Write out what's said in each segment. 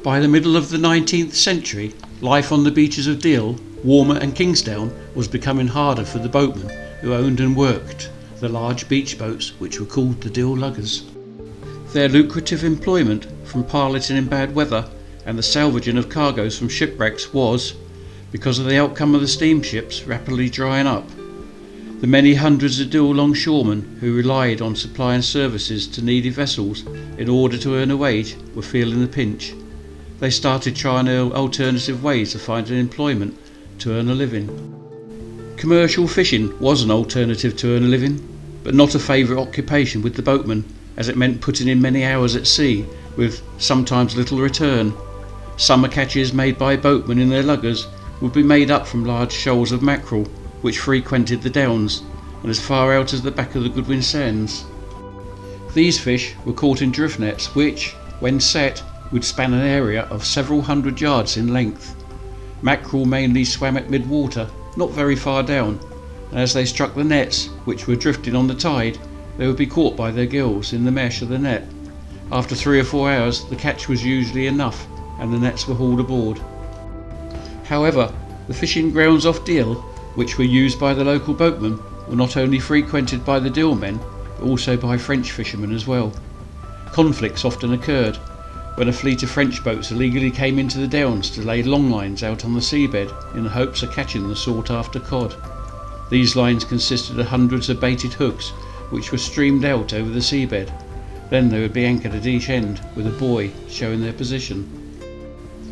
By the middle of the 19th century, life on the beaches of Deal, Warmer and Kingsdown was becoming harder for the boatmen who owned and worked the large beach boats which were called the Deal Luggers. Their lucrative employment from piloting in bad weather and the salvaging of cargoes from shipwrecks was, because of the outcome of the steamships, rapidly drying up. The many hundreds of Deal longshoremen who relied on supplying services to needy vessels in order to earn a wage were feeling the pinch. They started trying alternative ways of finding employment to earn a living. Commercial fishing was an alternative to earn a living, but not a favourite occupation with the boatmen, as it meant putting in many hours at sea with sometimes little return. Summer catches made by boatmen in their luggers would be made up from large shoals of mackerel which frequented the downs and as far out as the back of the Goodwin Sands. These fish were caught in drift nets which, when set, would span an area of several hundred yards in length. Mackerel mainly swam at mid-water, not very far down, and as they struck the nets, which were drifting on the tide, they would be caught by their gills in the mesh of the net. After 3 or 4 hours, the catch was usually enough, and the nets were hauled aboard. However, the fishing grounds off Deal, which were used by the local boatmen, were not only frequented by the Deal men, but also by French fishermen as well. Conflicts often occurred when a fleet of French boats illegally came into the downs to lay long lines out on the seabed in the hopes of catching the sought-after cod. These lines consisted of hundreds of baited hooks which were streamed out over the seabed. Then they would be anchored at each end with a buoy showing their position.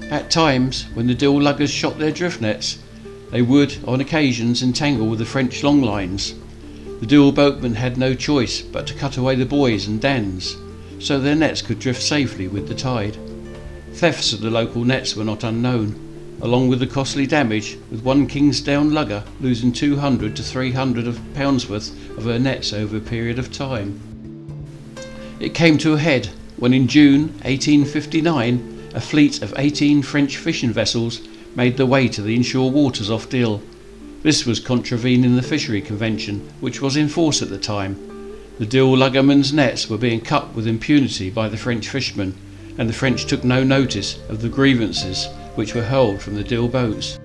At times, when the Deal luggers shot their drift nets, they would, on occasions, entangle with the French long lines. The Deal boatmen had no choice but to cut away the buoys and dans, so their nets could drift safely with the tide. Thefts of the local nets were not unknown, along with the costly damage, with one Kingsdown lugger losing 200 to 300 pounds worth of her nets over a period of time. It came to a head when in June 1859 a fleet of 18 French fishing vessels made their way to the inshore waters off Deal. This was contravening the Fishery Convention, which was in force at the time. The Deal luggermen's nets were being cut with impunity by the French fishermen, and the French took no notice of the grievances which were hurled from the Deal boats.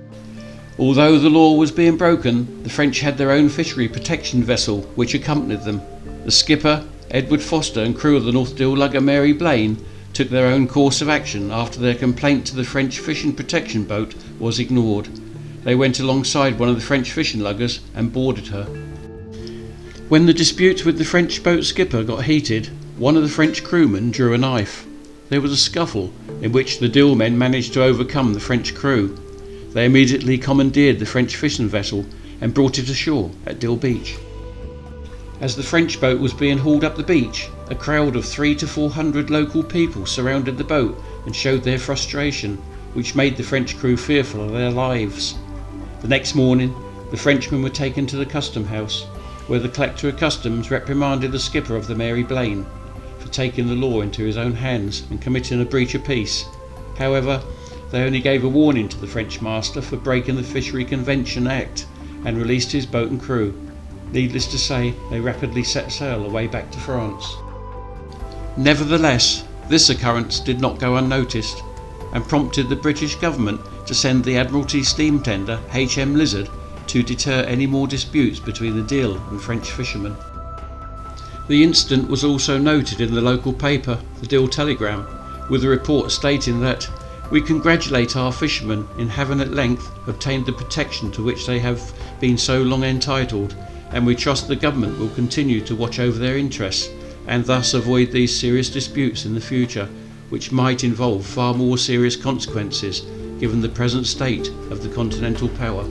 Although the law was being broken, the French had their own fishery protection vessel which accompanied them. The skipper, Edward Foster, and crew of the North Deal lugger Mary Blaine took their own course of action after their complaint to the French fishing protection boat was ignored. They went alongside one of the French fishing luggers and boarded her. When the dispute with the French boat skipper got heated, one of the French crewmen drew a knife. There was a scuffle in which the Deal men managed to overcome the French crew. They immediately commandeered the French fishing vessel and brought it ashore at Deal Beach. As the French boat was being hauled up the beach, a crowd of 300 to 400 local people surrounded the boat and showed their frustration, which made the French crew fearful of their lives. The next morning, the Frenchmen were taken to the custom house, where the collector of customs reprimanded the skipper of the Mary Blaine for taking the law into his own hands and committing a breach of peace. However, they only gave a warning to the French master for breaking the Fishery Convention Act and released his boat and crew. Needless to say, they rapidly set sail away back to France. Nevertheless, this occurrence did not go unnoticed and prompted the British government to send the Admiralty steam tender HM Lizard to deter any more disputes between the Deal and French fishermen. The incident was also noted in the local paper, the Deal Telegram, with a report stating that "We congratulate our fishermen in having at length obtained the protection to which they have been so long entitled, and we trust the government will continue to watch over their interests and thus avoid these serious disputes in the future, which might involve far more serious consequences given the present state of the continental power."